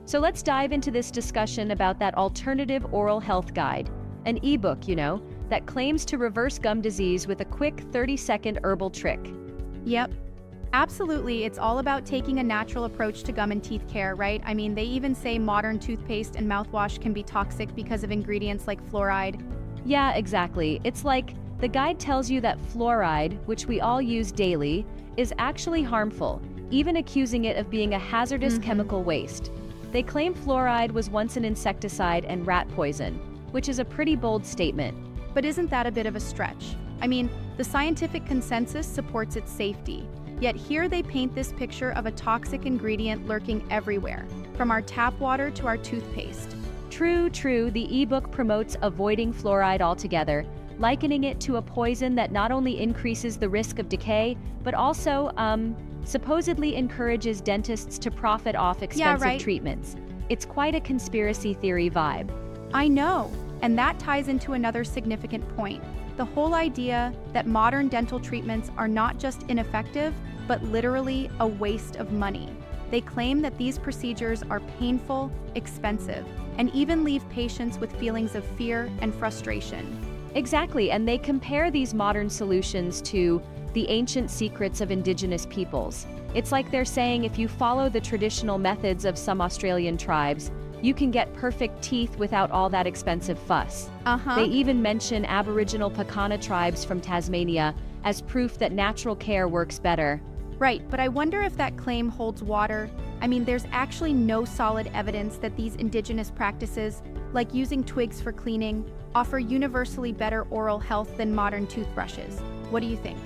So let's dive into this discussion about that alternative oral health guide, an ebook, that claims to reverse gum disease with a quick 30-second herbal trick. Yep. Absolutely, it's all about taking a natural approach to gum and teeth care, right? I mean, they even say modern toothpaste and mouthwash can be toxic because of ingredients like fluoride. Yeah, exactly. It's like the guide tells you that fluoride, which we all use daily, is actually harmful, even accusing it of being a hazardous chemical waste. They claim fluoride was once an insecticide and rat poison, which is a pretty bold statement. But isn't that a bit of a stretch? I mean, the scientific consensus supports its safety. Yet here they paint this picture of a toxic ingredient lurking everywhere, from our tap water to our toothpaste. True, the ebook promotes avoiding fluoride altogether, likening it to a poison that not only increases the risk of decay, but also, supposedly encourages dentists to profit off expensive treatments. It's quite a conspiracy theory vibe. I know, and that ties into another significant point. The whole idea that modern dental treatments are not just ineffective, but literally a waste of money. They claim that these procedures are painful, expensive, and even leave patients with feelings of fear and frustration. Exactly, and they compare these modern solutions to the ancient secrets of indigenous peoples. It's like they're saying if you follow the traditional methods of some Australian tribes, you can get perfect teeth without all that expensive fuss. They even mention Aboriginal Pakana tribes from Tasmania as proof that natural care works better. Right, but I wonder if that claim holds water. I mean, there's actually no solid evidence that these indigenous practices, like using twigs for cleaning, offer universally better oral health than modern toothbrushes. What do you think?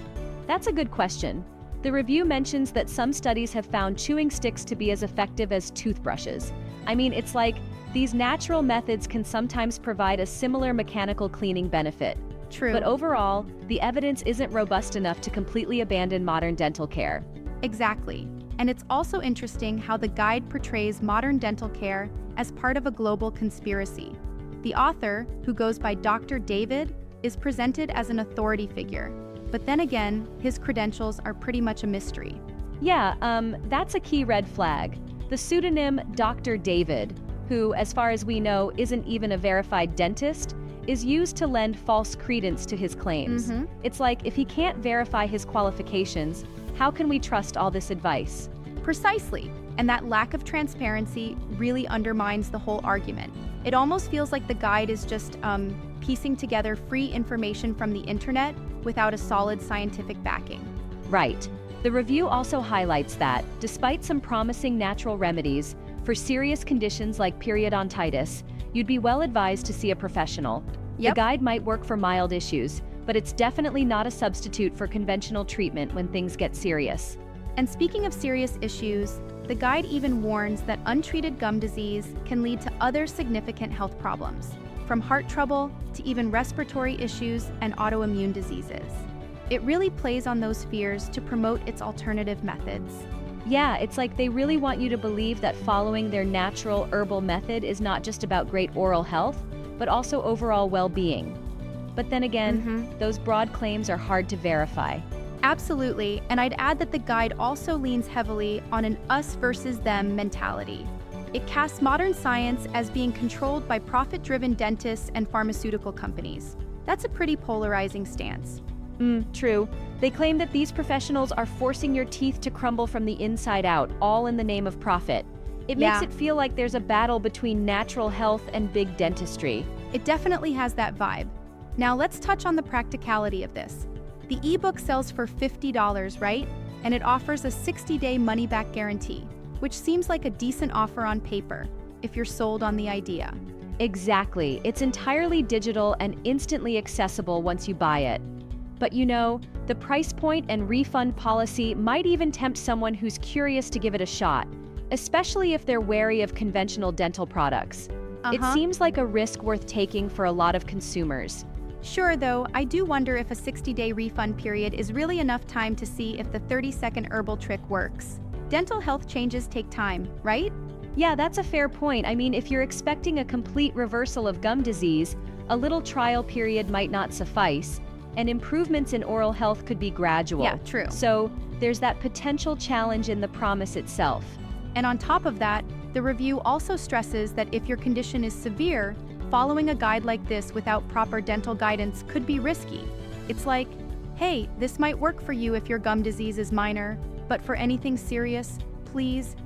That's a good question. The review mentions that some studies have found chewing sticks to be as effective as toothbrushes. I mean, it's like these natural methods can sometimes provide a similar mechanical cleaning benefit. True. But overall, the evidence isn't robust enough to completely abandon modern dental care. Exactly. And it's also interesting how the guide portrays modern dental care as part of a global conspiracy. The author, who goes by Dr. David, is presented as an authority figure. But then again, his credentials are pretty much a mystery. Yeah, that's a key red flag. The pseudonym Dr. David, who, as far as we know, isn't even a verified dentist, is used to lend false credence to his claims. It's like, if he can't verify his qualifications, how can we trust all this advice? Precisely. And that lack of transparency really undermines the whole argument. It almost feels like the guide is just piecing together free information from the internet without a solid scientific backing. Right. The review also highlights that, despite some promising natural remedies, for serious conditions like periodontitis, you'd be well advised to see a professional. The guide might work for mild issues, but it's definitely not a substitute for conventional treatment when things get serious. And speaking of serious issues, the guide even warns that untreated gum disease can lead to other significant health problems, from heart trouble to even respiratory issues and autoimmune diseases. It really plays on those fears to promote its alternative methods. Yeah, it's like they really want you to believe that following their natural herbal method is not just about great oral health, but also overall well-being. But then again, those broad claims are hard to verify. Absolutely, and I'd add that the guide also leans heavily on an us versus them mentality. It casts modern science as being controlled by profit-driven dentists and pharmaceutical companies. That's a pretty polarizing stance. True. They claim that these professionals are forcing your teeth to crumble from the inside out, all in the name of profit. It makes it feel like there's a battle between natural health and big dentistry. It definitely has that vibe. Now let's touch on the practicality of this. The ebook sells for $50, right? And it offers a 60-day money-back guarantee, which seems like a decent offer on paper, if you're sold on the idea. Exactly. It's entirely digital and instantly accessible once you buy it. But the price point and refund policy might even tempt someone who's curious to give it a shot, especially if they're wary of conventional dental products. It seems like a risk worth taking for a lot of consumers. Sure, though, I do wonder if a 60-day refund period is really enough time to see if the 30-second herbal trick works. Dental health changes take time, right? Yeah, that's a fair point. I mean, if you're expecting a complete reversal of gum disease, a little trial period might not suffice, and improvements in oral health could be gradual. Yeah, true. So there's that potential challenge in the promise itself. And on top of that, The review also stresses that if your condition is severe, following a guide like this without proper dental guidance could be risky. It's like, hey, this might work for you if your gum disease is minor, but for anything serious, please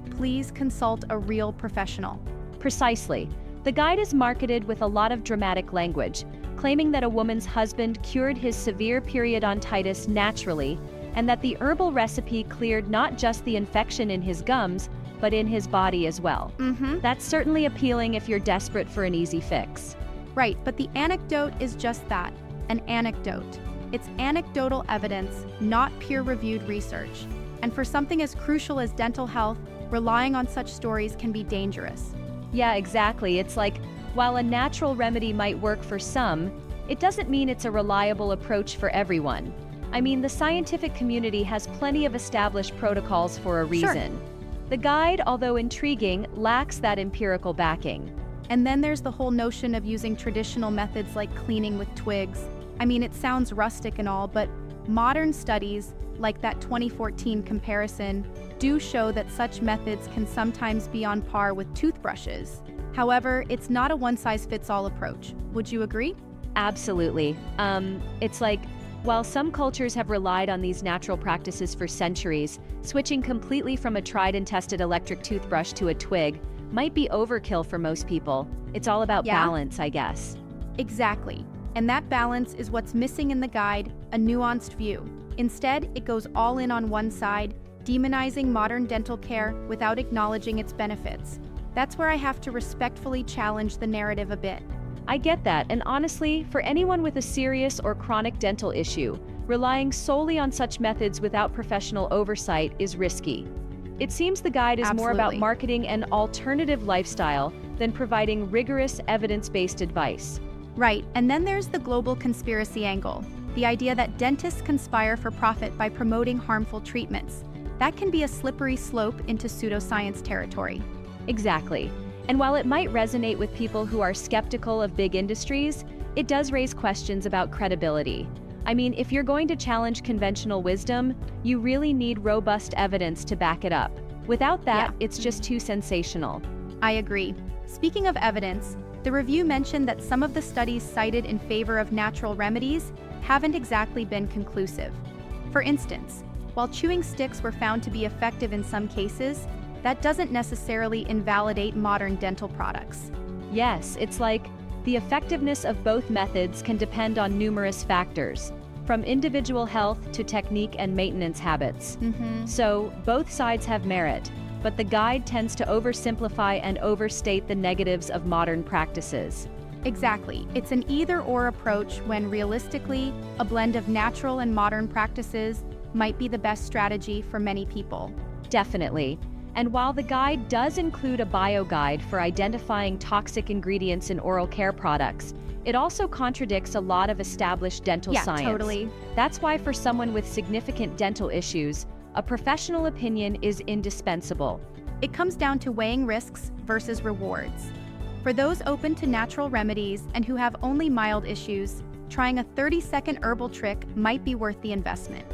consult a real professional. Precisely. The guide is marketed with a lot of dramatic language, claiming that a woman's husband cured his severe periodontitis naturally, and that the herbal recipe cleared not just the infection in his gums, but in his body as well. That's certainly appealing if you're desperate for an easy fix. Right, but the anecdote is just that, an anecdote. It's anecdotal evidence, not peer-reviewed research. And for something as crucial as dental health, relying on such stories can be dangerous. Yeah, exactly. It's like, while a natural remedy might work for some, it doesn't mean it's a reliable approach for everyone. I mean, the scientific community has plenty of established protocols for a reason. Sure. The guide, although intriguing, lacks that empirical backing. And then there's the whole notion of using traditional methods like cleaning with twigs. I mean, it sounds rustic and all, but modern studies, like that 2014 comparison, do show that such methods can sometimes be on par with toothbrushes. However, it's not a one-size-fits-all approach. Would you agree? Absolutely. It's like, while some cultures have relied on these natural practices for centuries, switching completely from a tried and tested electric toothbrush to a twig might be overkill for most people. It's all about balance, I guess. Exactly. And that balance is what's missing in the guide, a nuanced view. Instead, it goes all in on one side, demonizing modern dental care without acknowledging its benefits. That's where I have to respectfully challenge the narrative a bit. I get that, and honestly, for anyone with a serious or chronic dental issue, relying solely on such methods without professional oversight is risky. It seems the guide is more about marketing an alternative lifestyle than providing rigorous, evidence-based advice. Right, and then there's the global conspiracy angle, the idea that dentists conspire for profit by promoting harmful treatments. That can be a slippery slope into pseudoscience territory. Exactly. And while it might resonate with people who are skeptical of big industries, it does raise questions about credibility. I mean, if you're going to challenge conventional wisdom, you really need robust evidence to back it up. Without that, it's just too sensational. I agree. Speaking of evidence, the review mentioned that some of the studies cited in favor of natural remedies haven't exactly been conclusive. For instance, while chewing sticks were found to be effective in some cases, that doesn't necessarily invalidate modern dental products. Yes, it's like the effectiveness of both methods can depend on numerous factors, from individual health to technique and maintenance habits. So, both sides have merit, but the guide tends to oversimplify and overstate the negatives of modern practices. Exactly. It's an either-or approach when realistically, a blend of natural and modern practices might be the best strategy for many people. Definitely. And while the guide does include a bio-guide for identifying toxic ingredients in oral care products, it also contradicts a lot of established dental science. Totally. That's why for someone with significant dental issues, a professional opinion is indispensable. It comes down to weighing risks versus rewards. For those open to natural remedies and who have only mild issues, trying a 30-second herbal trick might be worth the investment.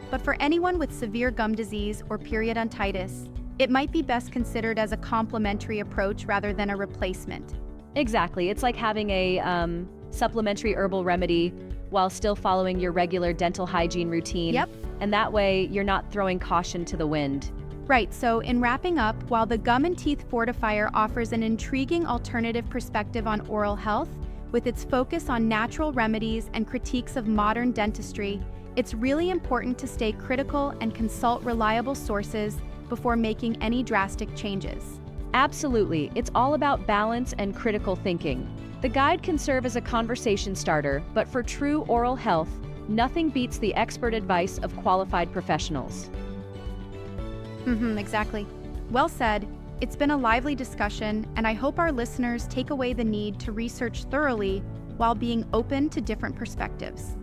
But for anyone with severe gum disease or periodontitis, it might be best considered as a complementary approach rather than a replacement. Exactly. It's like having a supplementary herbal remedy while still following your regular dental hygiene routine. And that way, you're not throwing caution to the wind. Right, so in wrapping up, while the Gum Teeth Fortifier offers an intriguing alternative perspective on oral health, with its focus on natural remedies and critiques of modern dentistry, it's really important to stay critical and consult reliable sources before making any drastic changes. Absolutely. It's all about balance and critical thinking. The guide can serve as a conversation starter, but for true oral health, nothing beats the expert advice of qualified professionals. Exactly. Well said. It's been a lively discussion, and I hope our listeners take away the need to research thoroughly while being open to different perspectives.